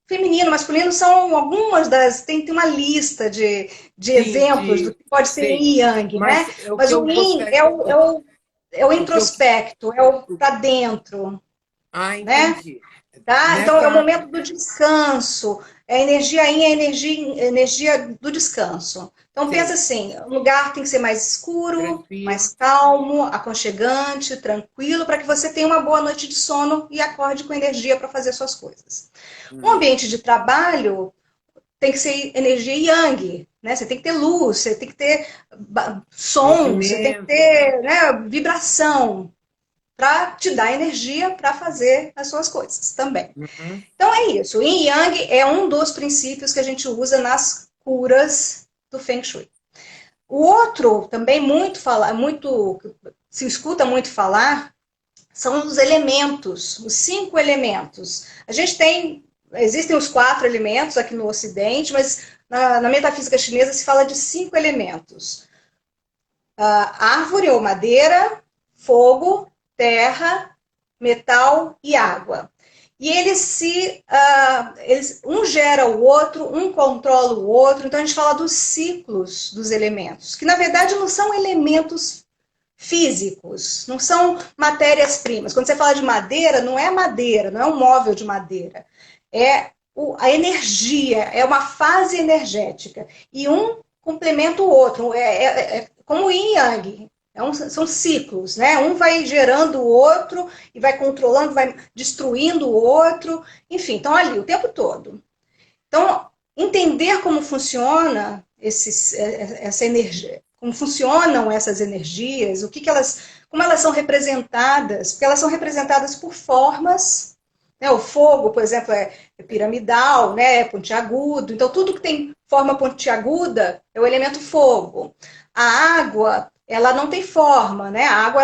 feminino, masculino, são algumas das. Tem uma lista de Sim, exemplos do de que pode ser sei, Yin e Yang, mas né? é o que Mas o eu Yin gostaria, é o o que eu introspecto, é o para dentro, né? entendi. Tá? Então, é o Nessa momento do descanso. A energia Yin é a energia do descanso. Então, pensa sei, assim: o lugar tem que ser mais escuro, mais tranquilo. calmo, aconchegante, tranquilo, para que você tenha uma boa noite de sono e acorde com energia para fazer suas coisas. O Hum. ambiente de trabalho tem que ser energia Yang, né? Você tem que ter luz, você tem que ter som, você tem que Movimento. ter, né, vibração para te dar energia para fazer as suas coisas também. Uhum. Então é isso. O Yin Yang é um dos princípios que a gente usa nas curas do Feng Shui. O outro, também muito se escuta muito falar, são os elementos, os 5 elementos. A gente existem os 4 elementos aqui no Ocidente, mas na metafísica chinesa se fala de 5 elementos: árvore ou madeira, fogo, terra, metal e água. E um gera o outro, um controla o outro. Então a gente fala dos ciclos dos elementos, que na verdade não são elementos físicos, não são matérias-primas. Quando você fala de madeira, não é um móvel de madeira. É a energia, é uma fase energética. E um complementa o outro. É como o yin e yang. São ciclos, né? Um vai gerando o outro e vai controlando, vai destruindo o outro. Enfim, estão ali o tempo todo. Então, entender como funciona essa energia, como funcionam essas energias, como elas são representadas, porque elas são representadas por formas, né? O fogo, por exemplo, é piramidal, né? É pontiagudo, então tudo que tem forma pontiaguda é o elemento fogo. A água, ela não tem forma, né? A água,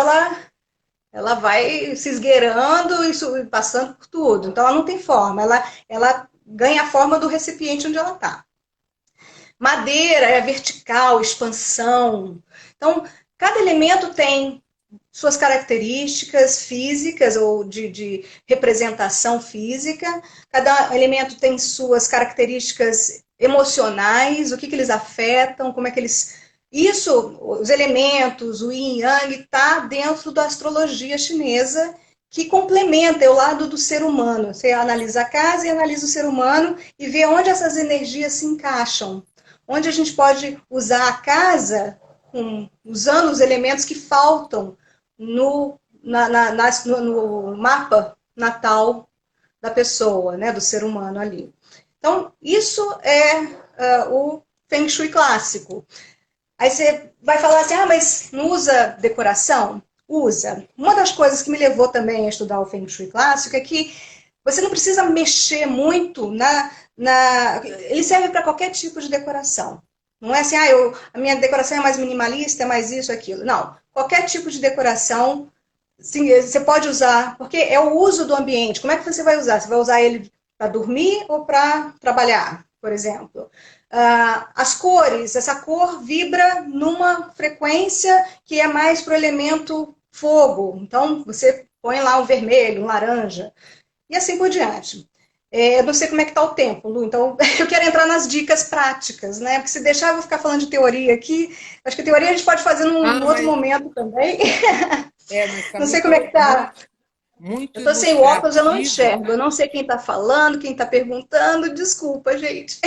ela vai se esgueirando e passando por tudo, então ela não tem forma, ela ganha a forma do recipiente onde ela está. Madeira é vertical, expansão. Então, cada elemento tem suas características físicas ou de representação física, cada elemento tem suas características emocionais, o que eles afetam, como é que eles. Isso, os elementos, o yin e yang, está dentro da astrologia chinesa, que complementa o lado do ser humano. Você analisa a casa e analisa o ser humano e vê onde essas energias se encaixam. Onde a gente pode usar a casa usando os elementos que faltam no mapa natal da pessoa, né, do ser humano ali. Então, isso é o Feng Shui clássico. Aí você vai falar assim, mas não usa decoração? Usa. Uma das coisas que me levou também a estudar o Feng Shui clássico é que você não precisa mexer muito ele serve para qualquer tipo de decoração. Não é assim, a minha decoração é mais minimalista, é mais isso, aquilo. Não. Qualquer tipo de decoração, sim, você pode usar, porque é o uso do ambiente. Como é que você vai usar? Você vai usar ele Para dormir ou para trabalhar, por exemplo. As cores, essa cor vibra numa frequência que é mais para o elemento fogo. Então, você põe lá um vermelho, um laranja, e assim por diante. Eu não sei como é que está o tempo, Lu, então eu quero entrar nas dicas práticas, né? Porque se deixar eu vou ficar falando de teoria aqui. Acho que teoria a gente pode fazer num outro Mas, momento também. mas está Não sei como é que muito, está. muito, muito Eu estou sem o óculos, eu não ilustrativo. enxergo. Eu não sei quem está falando, quem está perguntando. Desculpa, gente.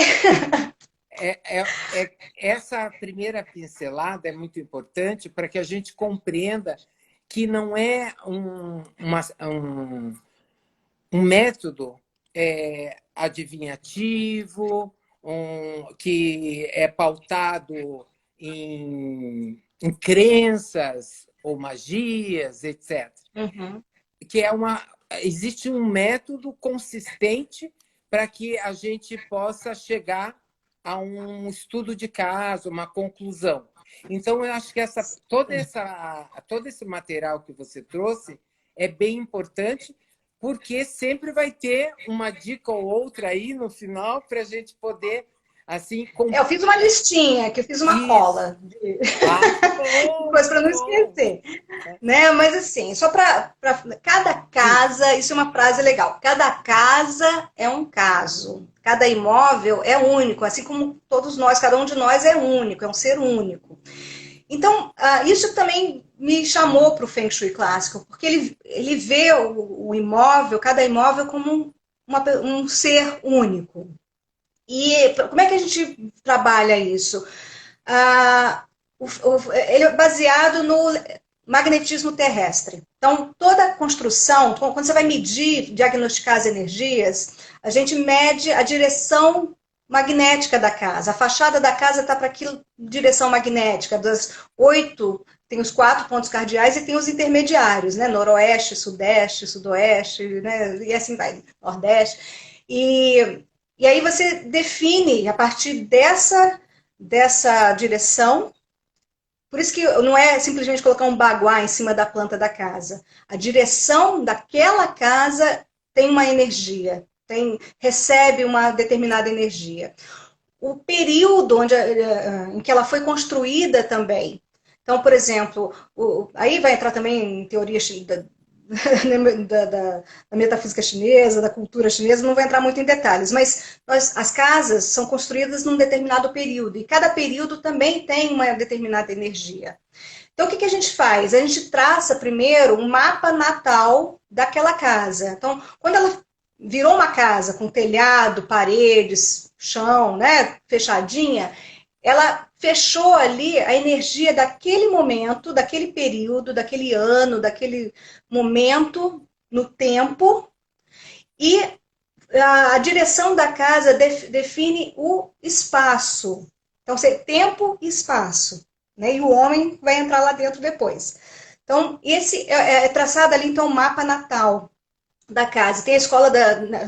Essa primeira pincelada é muito importante para que a gente compreenda que não é um método adivinhativo, que é pautado em crenças ou magias, etc. Uhum. Que existe um método consistente para que a gente possa chegar a um estudo de caso, uma conclusão. Então, eu acho que todo esse material que você trouxe é bem importante, porque sempre vai ter uma dica ou outra aí no final para a gente poder, assim, Eu fiz uma listinha, que eu fiz uma isso. cola de Que bom, coisa para que não bom. esquecer, né? Mas assim, só para cada Sim, casa, isso é uma frase legal. Cada casa é um caso. Cada imóvel é único, assim como todos nós, cada um de nós é único, é um ser único. Então, isso também me chamou para o Feng Shui clássico, porque ele vê o imóvel, cada imóvel, como um ser único. E como é que a gente trabalha isso? Ele é baseado no magnetismo terrestre. Então, toda construção, quando você vai medir, diagnosticar as energias, a gente mede a direção magnética da casa. A fachada da casa está para aquilo, direção magnética. Das 8, tem os 4 pontos cardeais e tem os intermediários, né? Noroeste, Sudeste, Sudoeste, né? E assim vai, Nordeste. E aí você define, a partir dessa direção, por isso que não é simplesmente colocar um baguá em cima da planta da casa. A direção daquela casa tem uma energia, recebe uma determinada energia. O período em que ela foi construída também. Então, por exemplo, aí vai entrar também em teoria da metafísica chinesa, da cultura chinesa, não vou entrar muito em detalhes, mas as casas são construídas num determinado período, e cada período também tem uma determinada energia. Então, o que a gente faz? A gente traça primeiro um mapa natal daquela casa. Então, quando ela virou uma casa com telhado, paredes, chão, né, fechadinha, ela fechou ali a energia daquele momento, daquele período, daquele ano, daquele momento no tempo, e a direção da casa define o espaço. Então, tempo e espaço. Né? E o homem vai entrar lá dentro depois. Então, esse é traçado ali, então, o mapa natal da casa. Tem as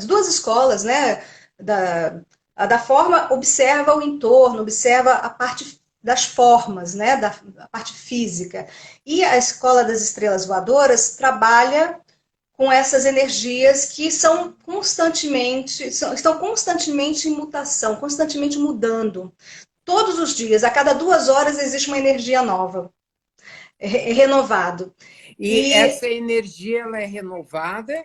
duas escolas, né? A da forma observa o entorno, observa a parte das formas, né? A parte física. E a escola das estrelas voadoras trabalha com essas energias que estão constantemente em mutação, constantemente mudando. Todos os dias, a cada 2 horas, existe uma energia nova, renovado. e essa energia ela é renovada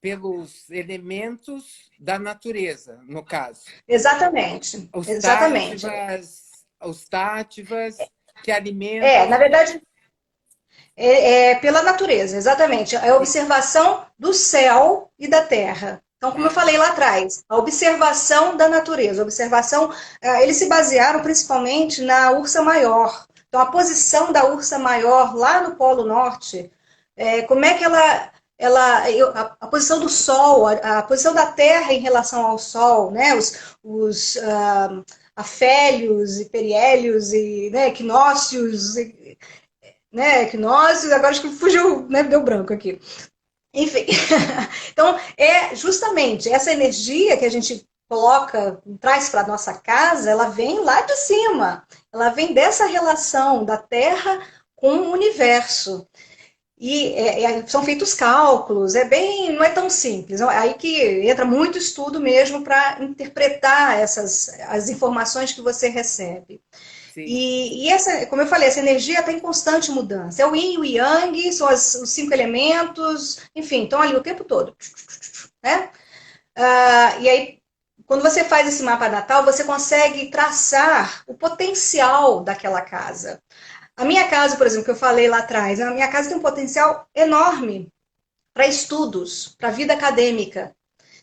pelos elementos da natureza, no caso. Exatamente, exatamente. Os tátivas que alimentam. Na verdade, pela natureza, exatamente. É a observação do céu e da terra. Então, como eu falei lá atrás, a observação da natureza, eles se basearam principalmente na ursa maior. Então, a posição da ursa maior lá no Polo Norte, como é que a posição do Sol, a posição da Terra em relação ao Sol, né? Os afélios e periélios e, né, equinócios, né, equinócios, agora acho que fugiu, né, deu branco aqui. Enfim, então é justamente essa energia que a gente coloca, traz para a nossa casa, ela vem lá de cima, ela vem dessa relação da Terra com o universo. E são feitos cálculos, não é tão simples. Aí que entra muito estudo mesmo para interpretar as informações que você recebe. Sim. E essa, como eu falei, essa energia está em constante mudança. É o yin e o yang, são os 5 elementos, enfim, estão ali o tempo todo. Né? E aí, quando você faz esse mapa natal, você consegue traçar o potencial daquela casa. A minha casa, por exemplo, que eu falei lá atrás, a minha casa tem um potencial enorme para estudos, para a vida acadêmica.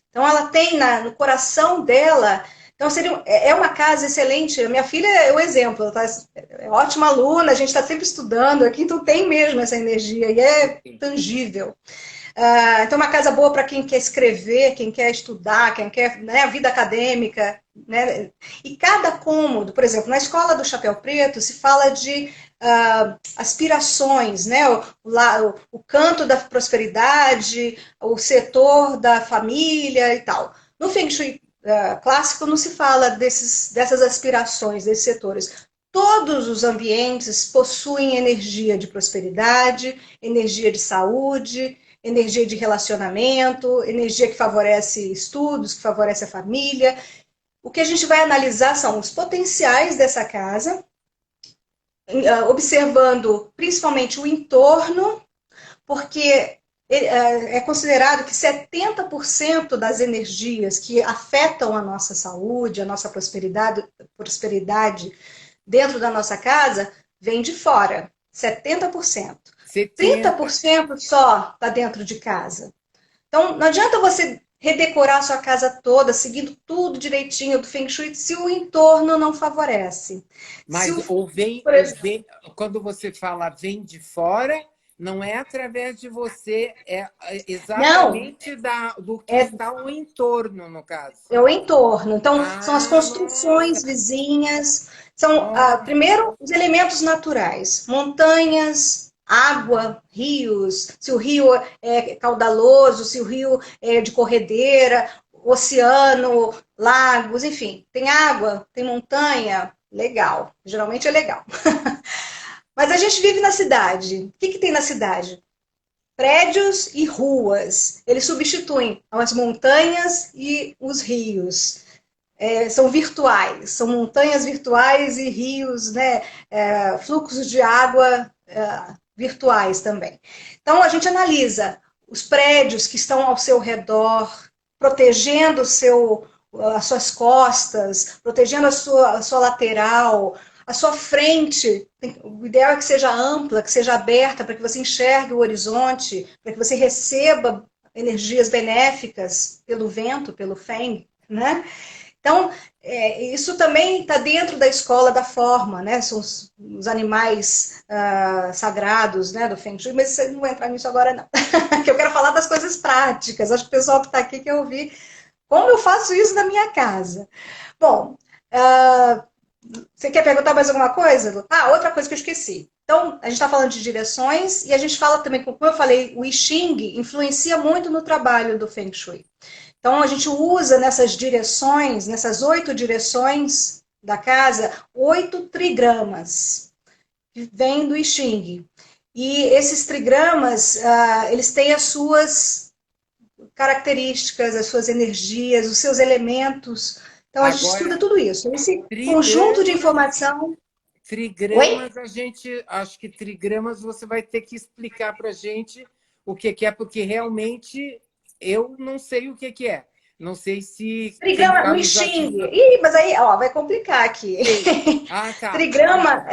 Então, ela tem no coração dela. Então, é uma casa excelente. A minha filha é o exemplo, ela é ótima aluna, a gente está sempre estudando aqui, então tem mesmo essa energia e é Sim. tangível. Então, uma casa boa para quem quer escrever, quem quer estudar, quem quer, né, a vida acadêmica. Né? E cada cômodo, por exemplo, na escola do Chapéu Preto se fala de aspirações, né? O canto da prosperidade, o setor da família e tal. No Feng Shui clássico não se fala dessas aspirações, desses setores. Todos os ambientes possuem energia de prosperidade, energia de saúde, energia de relacionamento, energia que favorece estudos, que favorece a família. O que a gente vai analisar são os potenciais dessa casa, observando principalmente o entorno, porque é considerado que 70% das energias que afetam a nossa saúde, a nossa prosperidade dentro da nossa casa, vem de fora. 70%. 70. 30% só está dentro de casa. Então, não adianta você redecorar a sua casa toda, seguindo tudo direitinho do Feng Shui, se o entorno não favorece. Se Mas o, por ou exemplo, vem, quando você fala vem de fora, não é através de você, é não, exatamente do que é está o entorno, no caso. É o entorno. Então, são as Ah, construções vizinhas, são, olha. primeiro, os elementos naturais, montanhas, água, rios, se o rio é caudaloso, se o rio é de corredeira, oceano, lagos, enfim, tem água, tem montanha, legal, geralmente é legal. Mas a gente vive na cidade. O que tem na cidade? Prédios e ruas. Eles substituem as montanhas e os rios. São virtuais, são montanhas virtuais e rios, né, fluxos de água virtuais também. Então, a gente analisa os prédios que estão ao seu redor, protegendo as suas costas, protegendo a sua lateral, a sua frente. O ideal é que seja ampla, que seja aberta, para que você enxergue o horizonte, para que você receba energias benéficas pelo vento, pelo feng, né? Então, isso também está dentro da escola da forma, né? São os animais sagrados, né, do Feng Shui, mas não vou entrar nisso agora, não. Que eu quero falar das coisas práticas. Acho que o pessoal que está aqui quer ouvir como eu faço isso na minha casa. Bom, você quer perguntar mais alguma coisa, Lu? Outra coisa que eu esqueci. Então, a gente está falando de direções e a gente fala também, como eu falei, o I Ching influencia muito no trabalho do Feng Shui. Então, a gente usa nessas direções, nessas 8 direções da casa, 8 trigramas, que vêm do I Ching. E esses trigramas, eles têm as suas características, as suas energias, os seus elementos. Então, a gente estuda Agora, tudo isso. Esse conjunto de trigramas, informação... Oi? trigramas, acho que trigramas você vai ter que explicar para a gente o que é, porque realmente eu não sei o que é. Não sei se quem Trigrama está no nos Xing. assistindo. Ih, mas aí, ó, vai complicar aqui. Ah, tá. Trigrama,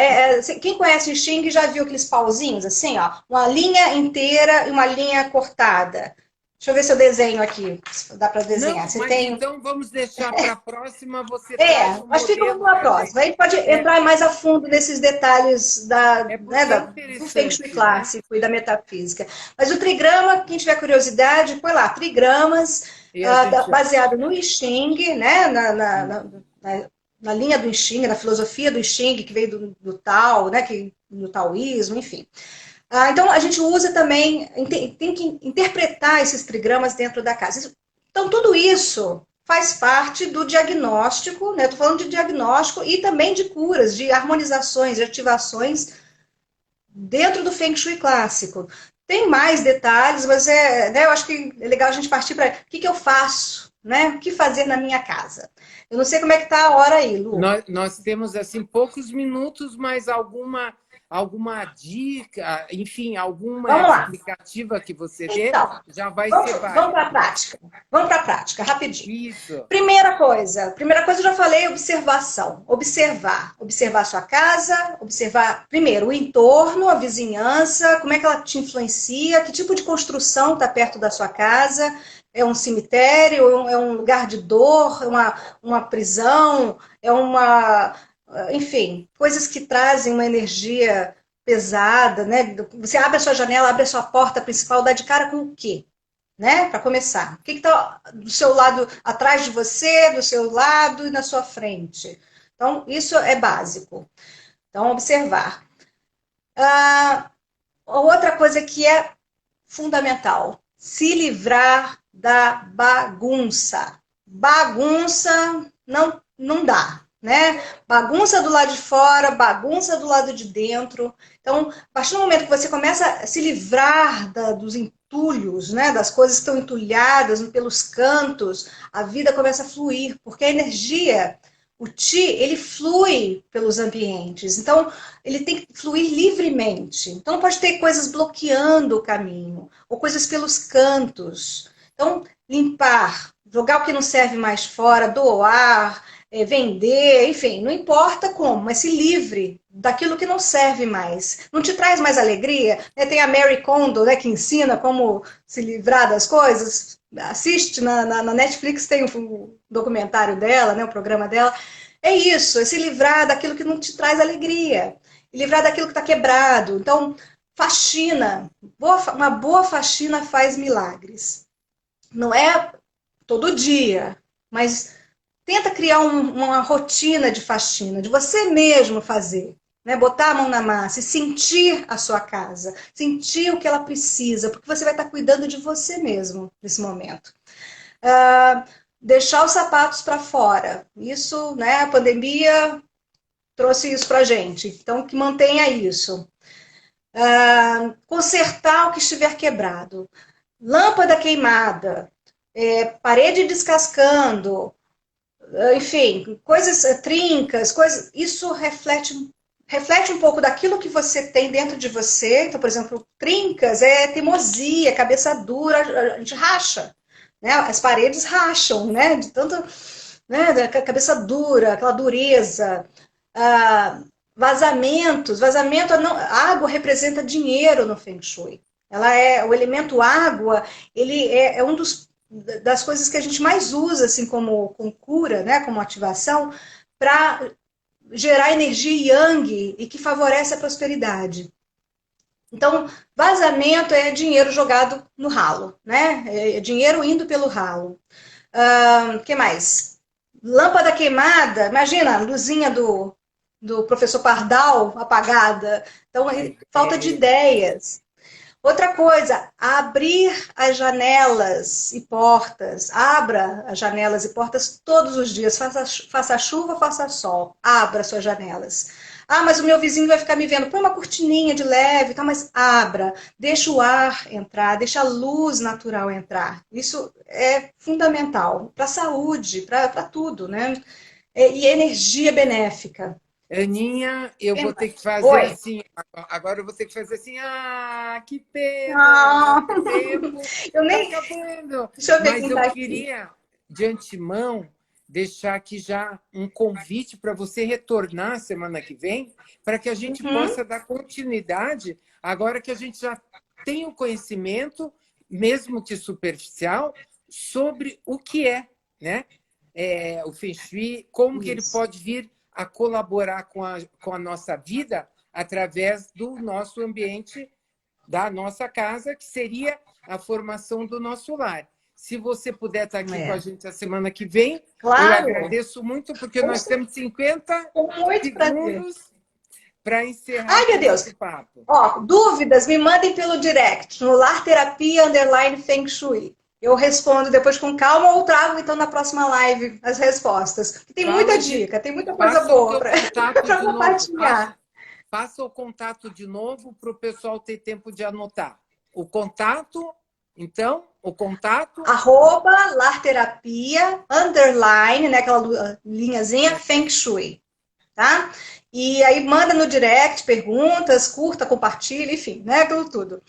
quem conhece o Xing já viu aqueles pauzinhos assim, ó, uma linha inteira e uma linha cortada. Deixa eu ver se eu desenho aqui, se dá para desenhar. Não, Você mas tem. então vamos deixar para a próxima. Você traz um Mas fica modelo uma para a próxima. A gente. gente pode É, entrar mais a fundo nesses detalhes é né, porque é do Feng Shui interessante, né? clássico e da metafísica. Mas o trigrama, quem tiver curiosidade, põe lá, trigramas, E a gente. baseado no I Ching, né, na linha do I Ching, na filosofia do I Ching, que veio do Tao, né, do taoísmo, enfim. Então, a gente usa também, tem que interpretar esses trigramas dentro da casa. Então, tudo isso faz parte do diagnóstico, né? Estou falando de diagnóstico e também de curas, de harmonizações, de ativações dentro do Feng Shui clássico. tem mais detalhes, mas né, eu acho que é legal a gente partir para o que eu faço, né? O que fazer na minha casa. Eu não sei como é que está a hora aí, Lu. Nós temos assim poucos minutos, mas alguma dica, enfim, alguma Vamos lá. explicativa que você dê, Então, já vai ser vamos para a válido. prática. Vamos para a prática, rapidinho. Isso. Primeira coisa eu já falei, observação. Observar a sua casa, observar primeiro o entorno, a vizinhança, como é que ela te influencia, que tipo de construção está perto da sua casa, é um cemitério, é um lugar de dor, é uma prisão, é uma, enfim, coisas que trazem uma energia pesada, né? Você abre a sua janela, abre a sua porta principal, dá de cara com o quê? Né? Para começar. O que está do seu lado, atrás de você, do seu lado e na sua frente? Então, isso é básico. Então, observar. Outra coisa que é fundamental, se livrar da bagunça. Bagunça não dá, né? Bagunça do lado de fora, bagunça do lado de dentro. Então, a partir do momento que você começa a se livrar dos entulhos, né, das coisas que estão entulhadas pelos cantos, a vida começa a fluir, porque a energia, o Ti, ele flui pelos ambientes. Então, ele tem que fluir livremente. Então, não pode ter coisas bloqueando o caminho, ou coisas pelos cantos. Então, limpar, jogar o que não serve mais fora, doar, vender, enfim, não importa como, mas se livre daquilo que não serve mais. Não te traz mais alegria? Tem a Mary Kondo, né, que ensina como se livrar das coisas. Assiste na Netflix, tem um documentário dela, né, o programa dela. É isso, é se livrar daquilo que não te traz alegria, livrar daquilo que está quebrado. Então, faxina, uma boa faxina faz milagres. Não é todo dia, mas tenta criar uma rotina de faxina, de você mesmo fazer. Né? Botar a mão na massa e sentir a sua casa, sentir o que ela precisa, porque você vai estar cuidando de você mesmo nesse momento. Deixar os sapatos para fora. Isso, né? A pandemia trouxe isso para a gente. Então, que mantenha isso. Consertar o que estiver quebrado. Lâmpada queimada, parede descascando, enfim, coisas trincas, coisas. Isso reflete um pouco daquilo que você tem dentro de você. Então, por exemplo, trincas é teimosia, cabeça dura, a gente racha. Né? As paredes racham, né? De tanto, né? Da cabeça dura, aquela dureza. Vazamento, não, água representa dinheiro no Feng Shui. Ela é o elemento água, ele é um das coisas que a gente mais usa assim como cura, né, como ativação para gerar energia yang e que favorece a prosperidade. Então, vazamento é dinheiro jogado no ralo, né? É dinheiro indo pelo ralo. Que mais? Lâmpada queimada, imagina a luzinha do professor Pardal apagada. Então, falta de ideias. Outra coisa, abrir as janelas e portas. Abra as janelas e portas todos os dias. Faça chuva, faça sol. Abra suas janelas. Mas o meu vizinho vai ficar me vendo. Põe uma cortininha de leve, tá? Mas abra. Deixa o ar entrar, deixa a luz natural entrar. Isso é fundamental para a saúde, para tudo, né? E energia benéfica. Aninha, eu vou ter que fazer Oi. assim. Agora eu vou ter que fazer assim. Que pena! Ah, O tempo eu está nem. acabando. Deixa eu ver Mas quem eu está aqui. queria, de antemão, deixar aqui já um convite para você retornar semana que vem, para que a gente Uhum. possa dar continuidade, agora que a gente já tem o conhecimento, mesmo que superficial, sobre o que é, né? O Feng Shui, como que ele Isso. pode vir a colaborar com a nossa vida através do nosso ambiente, da nossa casa, que seria a formação do nosso lar. Se você puder estar aqui com a É. gente a semana que vem, eu Claro, agradeço muito, porque nós temos 50 com muito prazer. segundos para encerrar Ai, aqui meu o nosso Deus. papo. Ó, dúvidas, me mandem pelo direct, no Lar Terapia _ Feng Shui. Eu respondo depois com calma ou trago então na próxima live as respostas. Tem muita Fala dica, tem muita coisa passa o boa teu para contato de novo. compartilhar. Passa o contato de novo para o pessoal ter tempo de anotar. o contato, então, o contato. @larterapia, underline, né, aquela linhazinha, Feng Shui, tá? E aí manda no direct perguntas, curta, compartilha, enfim, né, aquilo tudo.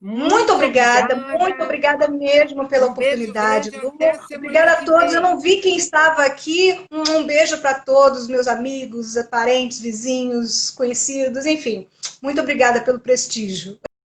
Muito Muito obrigada. obrigada mesmo pela Um beijo oportunidade, grande Lu. até semana Obrigada a que todos. Eu vem. não vi quem estava aqui. Um beijo para todos, meus amigos, parentes, vizinhos, conhecidos, enfim. Muito obrigada pelo prestígio.